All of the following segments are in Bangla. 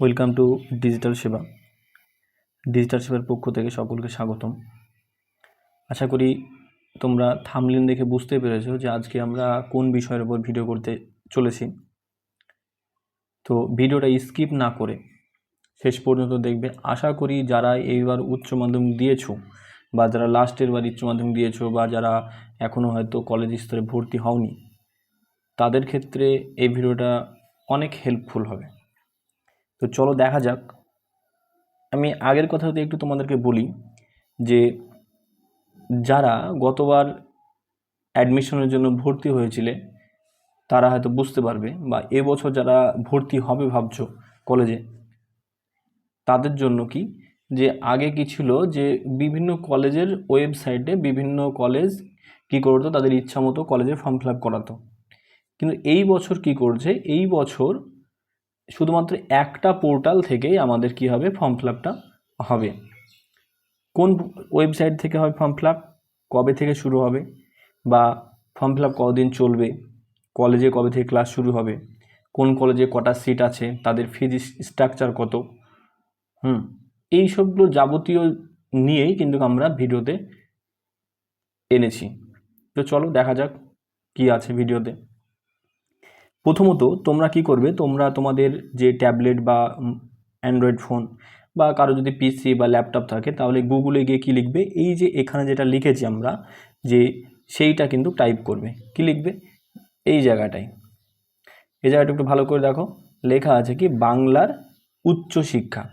ওয়েলকাম টু ডিজিটাল সেবা। ডিজিটাল সেবার পক্ষ থেকে সকলকে স্বাগতম। আশা করি তোমরা থাম্বনেল দেখে বুঝতে পেরেছো যে আজকে আমরা কোন বিষয়ের উপর ভিডিও করতে চলেছি। তো ভিডিওটা স্কিপ না করে শেষ পর্যন্ত দেখবে। আশা করি যারা এইবার উচ্চ মাধ্যমিক দিয়েছো বা যারা লাস্টের বার উচ্চ মাধ্যমিক দিয়েছো বা যারা এখনও হয়তো কলেজ স্তরে ভর্তি হওনি, তাদের ক্ষেত্রে এই ভিডিওটা অনেক হেল্পফুল হবে। তো চলো দেখা যাক। আমি আগের কথাতে একটু তোমাদেরকে বলি যে যারা গতবার অ্যাডমিশনের জন্য ভর্তি হয়েছিলে তারা হয়তো বুঝতে পারবে, বা এবছর যারা ভর্তি হবে ভাবছো কলেজে, তাদের জন্য কি যে আগে কি ছিল যে বিভিন্ন কলেজের ওয়েবসাইটে বিভিন্ন কলেজ কি করতো, তাদের ইচ্ছা মতো কলেজে ফর্ম ফিল আপ করাতো। কিন্তু এই বছর কি করছে, এই বছর শুধুমাত্র একটা পোর্টাল থেকেই আমাদের কি হবে, ফর্ম ফিল আপটা হবে। কোন ওয়েবসাইট থেকে হবে ফর্ম ফিল আপ, কবে থেকে শুরু হবে, বা ফর্ম ফিল আপ কতদিন চলবে, কলেজে কবে থেকে ক্লাস শুরু হবে, কোন কলেজে কটা সিট আছে, তাদের ফিজ স্ট্রাকচার কত, এই সবগুলো যাবতীয় নিয়েই কিন্তু আমরা ভিডিওতে এনেছি। তো চলো দেখা যাক কি আছে ভিডিওতে। প্রথমত তোমরা কি করবে, তোমরা তোমাদের যে ট্যাবলেট বা অ্যান্ড্রয়েড ফোন বা কারো যদি পিসি বা ল্যাপটপ থাকে, তাহলে গুগলে গিয়ে কি লিখবে, এই যে এখানে যেটা লিখেছি আমরা যে সেইটা কিন্তু টাইপ করবে। কি লিখবে, এই জায়গাটায়, এই জায়গাটা একটু ভালো করে দেখো, লেখা আছে কি বাংলার উচ্চশিক্ষা।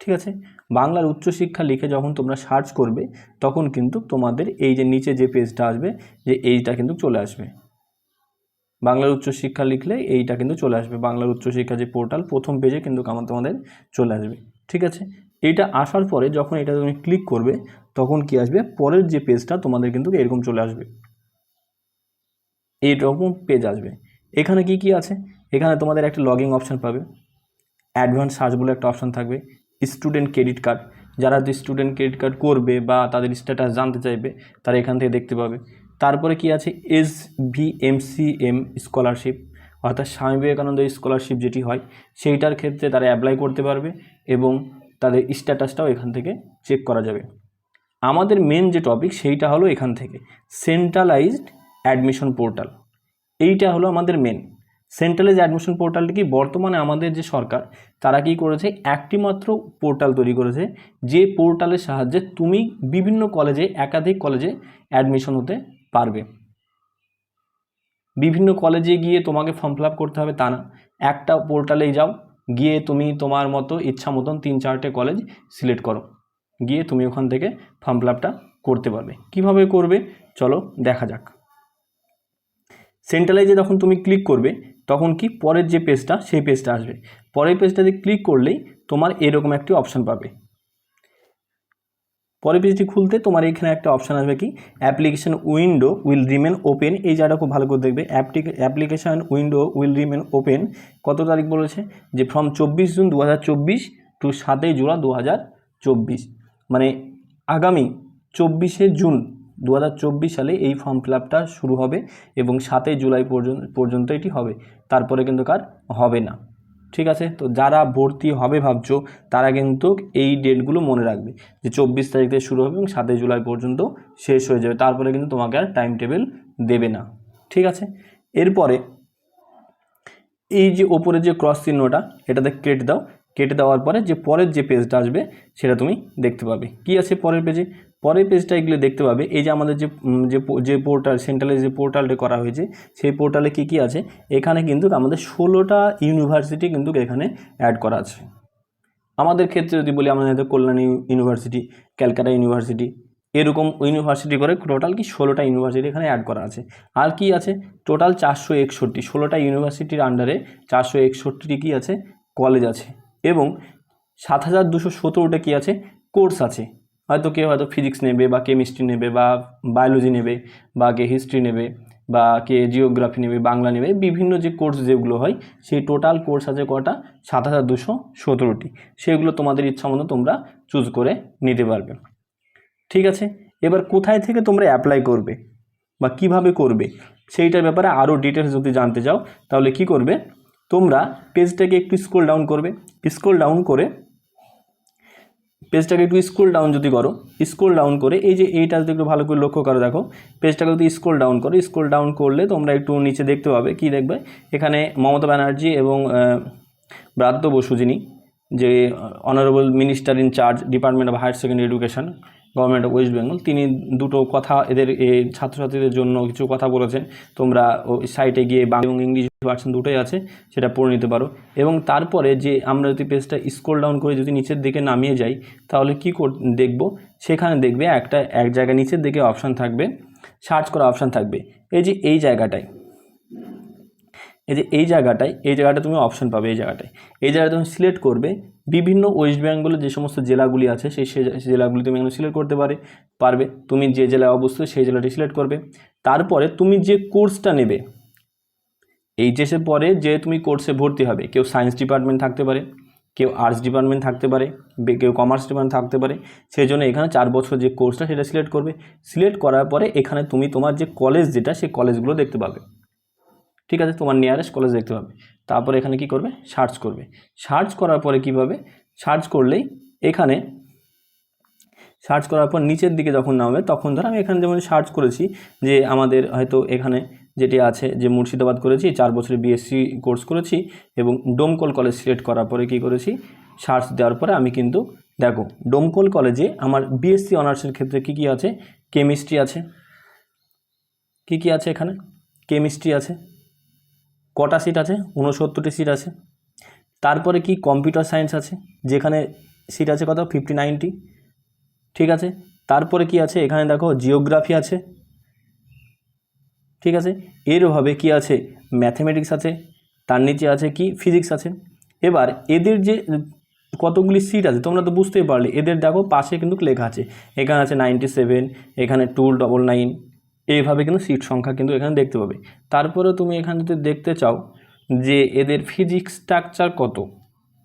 ঠিক আছে, বাংলার উচ্চশিক্ষা লিখে যখন তোমরা সার্চ করবে তখন কিন্তু তোমাদের এই যে নিচে যে পেজটা আসবে, যে এইটা কিন্তু চলে আসবে। বাংলার উচ্চশিক্ষা লিখলে এইটা কিন্তু চলে আসবে, বাংলার উচ্চশিক্ষা যে পোর্টাল প্রথম পেজে কিন্তু তোমাদের চলে আসবে। ঠিক আছে, এইটা আসার পরে যখন এটা তুমি ক্লিক করবে তখন কি আসবে, পরের যে পেজটা তোমাদের কিন্তু এরকম চলে আসবে, এইরকম পেজ আসবে। এখানে কি কি আছে, এখানে তোমাদের একটা লগইন অপশান পাবে, অ্যাডভান্স সার্চ বলে একটা অপশান থাকবে, স্টুডেন্ট ক্রেডিট কার্ড, যারা যে স্টুডেন্ট ক্রেডিট কার্ড করবে বা তাদের স্ট্যাটাস জানতে চাইবে তারা এখান থেকে দেখতে পাবে। তারপরে কি আছে, SVMCM স্কলারশিপ, অর্থাৎ স্বামী বিবেকানন্দ স্কলারশিপ যেটি হয় সেইটার ক্ষেত্রে তারা অ্যাপ্লাই করতে পারবে এবং তাদের স্ট্যাটাসটাও এখান থেকে চেক করা যাবে। আমাদের মেন যে টপিক সেইটা হলো এখান থেকে সেন্ট্রালাইজড অ্যাডমিশন পোর্টাল। এইটা হলো আমাদের মেন সেন্ট্রালাইজ অ্যাডমিশন পোর্টালটি। কি বর্তমানে আমাদের যে সরকার তারা কি করেছে, একটি মাত্র পোর্টাল তৈরি করেছে, যে পোর্টালের সাহায্যে তুমি বিভিন্ন কলেজে, একাধিক কলেজে অ্যাডমিশন হতে পারবে। বিভিন্ন কলেজে গিয়ে তোমাকে ফর্ম ফিল আপ করতে হবে তা না, একটা পোর্টালেই যাও, গিয়ে তুমি তোমার মতো ইচ্ছা মতন 3-4টে কলেজ সিলেক্ট করো, গিয়ে তুমি ওখান থেকে ফর্ম ফিল আপটা করতে পারবে। কীভাবে করবে চলো দেখা যাক। সেন্ট্রালাইজে যখন তুমি ক্লিক করবে তখন কি পরের যে পেজটা সেই পেজটা আসবে। পরের পেজটাতে ক্লিক করলেই তোমার এরকম একটি অপশান পাবে। পরের পেজটি খুলতে তোমার এখানে একটা অপশান আসবে কি, application window will remain open. এই জায়গাটা খুব ভালো করে দেখবে, application window will remain open কত তারিখ বলেছে, যে ফ্রম 24 জুন 2024 টু 7 জুলাই 2024, মানে আগামী 24শে জুন 2024 সালে এই ফর্ম ফিল আপটা শুরু হবে এবং 7 জুলাই পর্যন্ত এটি হবে, তারপরে কিন্তু কার হবে না। ঠিক আছে, তো যারা ভর্তি হবে ভাবছো তারা কিন্তু এই ডেটগুলো মনে রাখবে, যে 24 তারিখ থেকে শুরু হবে এবং 7 জুলাই পর্যন্ত শেষ হয়ে যাবে, তারপরে কিন্তু তোমাকে আর টাইম টেবিল দেবে না। ঠিক আছে, এরপরে এই যে ওপরে যে ক্রস চিহ্নটা এটাতে কেটে দাও, কেটে দেওয়ার পরে যে পরের যে পেজটা আসবে সেটা তুমি দেখতে পাবে। কি আছে পরের পেজে, পরের পেজটা এগুলো দেখতে পাবে। এই যে আমাদের যে পোর্টাল সেন্ট্রালে যে পোর্টালটা করা হয়েছে সেই পোর্টালে কি কি আছে, এখানে কিন্তু আমাদের 16টা ইউনিভার্সিটি কিন্তু এখানে অ্যাড করা আছে। আমাদের ক্ষেত্রে যদি বলি, আমাদের কল্যাণী ইউনিভার্সিটি, ক্যালকাটা ইউনিভার্সিটি, এরকম ইউনিভার্সিটি করে টোটাল কি 16টা ইউনিভার্সিটি এখানে অ্যাড করা আছে। আর কি আছে, টোটাল 461, 16টা ইউনিভার্সিটির আন্ডারে 461টি কি আছে, কলেজ আছে, এবং 7217টা কি আছে, কোর্স আছে। হয়তো কেউ হয়তো ফিজিক্স নেবে বা কেমিস্ট্রি নেবে বা বায়োলজি নেবে বা কে হিস্ট্রি নেবে বা কে জিওগ্রাফি নেবে, বাংলা নেবে, বিভিন্ন যে কোর্স যেগুলো হয় সেই টোটাল কোর্স আছে কটা, 7217টি। সেগুলো তোমাদের ইচ্ছা মতো তোমরা চুজ করে নিতে পারবে। ঠিক আছে, এবার কোথায় থেকে তোমরা অ্যাপ্লাই করবে বা কিভাবে করবে সেইটার ব্যাপারে আরও ডিটেলস যদি জানতে চাও তাহলে কি করবে, তোমরা পেজটাকে একটু স্ক্রল ডাউন করবে, স্ক্রল ডাউন করে পেজটাকে একটু স্ক্রল ডাউন যদি করো, স্ক্রল ডাউন করে এই যে এইটা যদি একটু ভালো করে লক্ষ্য করো, দেখো পেজটাকে যদি স্ক্রল ডাউন করো, স্ক্রল ডাউন করলে তোমরা একটু নিচে দেখতে পাবে, কি দেখবে এখানে মমতা ব্যানার্জি এবং ব্রাত্য বসু, যিনি যে honourable minister in charge department of higher secondary education government of West Bengal, তিনি দুটো কথা এদের ছাত্রছাত্রীদের জন্য কিছু কথা বলেছেন। তোমরা ওই সাইটে গিয়ে বাংলা এবং ইংলিশ ভার্সন দুটোই আছে, সেটা পড়ে নিতে পারো। এবং তারপরে যে আমরা যদি পেজটা স্ক্রল ডাউন করে যদি নিচের দিকে নামিয়ে যাই, তাহলে কি দেখব, সেখানে দেখবে এক জায়গায় নিচের দিকে অপশান থাকবে, সার্চ করা অপশান থাকবে। এই যে এই জায়গাটায় তুমি অপশান পাবে। এই জায়গাটা তুমি সিলেক্ট করবে, বিভিন্ন ওয়েস্ট বেঙ্গলের যে সমস্ত জেলাগুলি আছে সেই জেলাগুলি তুমি এখানে সিলেক্ট করতে পারবে। তুমি যে জেলায় অবস্থিত সেই জেলাটি সিলেক্ট করবে। তারপরে তুমি যে কোর্সটা নেবে, এইচএসের পরে যে তুমি কোর্সে ভর্তি হবে, কেউ সায়েন্স ডিপার্টমেন্ট থাকতে পারে, কেউ আর্টস ডিপার্টমেন্ট থাকতে পারে, কেউ কমার্স ডিপার্টমেন্ট থাকতে পারে। সেই জন্য এখানে 4 বছর যে কোর্সটা সেটা সিলেক্ট করবে। সিলেক্ট করার পরে এখানে তুমি তোমার যে কলেজ যেটা, সেই কলেজগুলো দেখতে পাবে। ঠিক আছে, তোমার নিয়ারেস্ট কলেজ দেখতে পাবে। তারপরে এখানে কি করবে, সার্চ করবে। সার্চ করার পরে কীভাবে, সার্চ করলেই এখানে সার্চ করার পর নিচের দিকে যখন নামবে, তখন ধর আমি এখানে যেমন সার্চ করেছি যে আমাদের হয়তো এখানে যেটি আছে যে মুর্শিদাবাদ করেছি, 4 বছরের বিএসসি কোর্স করেছি এবং ডোমকল কলেজ সিলেক্ট করার পরে কী করেছি, সার্চ দেওয়ার পরে আমি কিন্তু দেখো ডোমকল কলেজে আমার বিএসসি অনার্সের ক্ষেত্রে কী কী আছে, কেমিস্ট্রি আছে, কী আছে এখানে, কেমিস্ট্রি আছে, কটা সিট আছে, 69টি সিট আছে। তারপরে কি কম্পিউটার সায়েন্স আছে, যেখানে সিট আছে কত, 59টি। ঠিক আছে, তারপরে কি আছে এখানে দেখো জিওগ্রাফি আছে। ঠিক আছে, এরভাবে কি আছে, ম্যাথমেটিক্স আছে, তার নিচে আছে কি ফিজিক্স আছে। এবার এদের যে কতগুলি সিট আছে তোমরা তো বুঝতেই পারলে, এদের দেখো পাশে কিন্তু লেখা আছে, এখানে আছে 97, এখানে 299, এইভাবে কিন্তু সিট সংখ্যা কিন্তু এখানে দেখতে পাবে। তারপরে তুমি এখানে যদি দেখতে চাও যে এদের ফিজিক্স স্ট্রাকচার কত,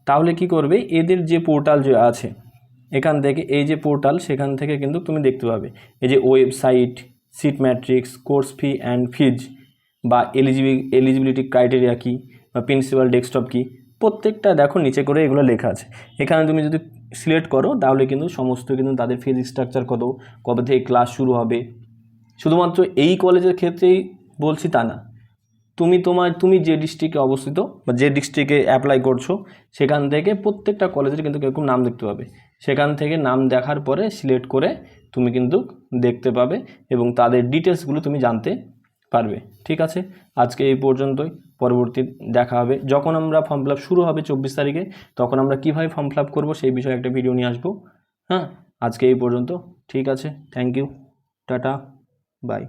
তাহলে কি করবে, এদের যে পোর্টাল যে আছে এখান থেকে, এই যে পোর্টাল, সেখান থেকে কিন্তু তুমি দেখতে পাবে এই যে website, seat matrix, course fee and fees, বা এলিজিবিলিটি ক্রাইটেরিয়া কী, বা প্রিন্সিপাল ডেস্কটপ কী, প্রত্যেকটা দেখো নিচে করে এগুলো লেখা আছে। এখানে তুমি যদি সিলেক্ট করো তাহলে কিন্তু সমস্ত কিন্তু তাদের ফিজিক্স স্ট্রাকচার কত, কবে থেকে ক্লাস শুরু হবে। শুধুমাত্র এই কলেজের ক্ষেত্রেই বলছি তা না, তুমি যে ডিস্ট্রিক্টে অবস্থিত বা যে ডিস্ট্রিক্টে অ্যাপ্লাই করছো, সেখান থেকে প্রত্যেকটা কলেজের কিন্তু এরকম নাম দেখতে পাবে। সেখান থেকে নাম দেখার পরে সিলেক্ট করে তুমি কিন্তু দেখতে পাবে এবং তাদের ডিটেলসগুলো তুমি জানতে পারবে। ঠিক আছে, আজকে এই পর্যন্তই। পরবর্তী দেখা হবে যখন আমরা ফর্ম ফিল আপ শুরু হবে 24 তারিখে, তখন আমরা কীভাবে ফর্ম ফিল আপ করবো সেই বিষয়ে একটা ভিডিও নিয়ে আসবো। হ্যাঁ, আজকে এই পর্যন্ত। ঠিক আছে, থ্যাংক ইউ, টাটা, বাই।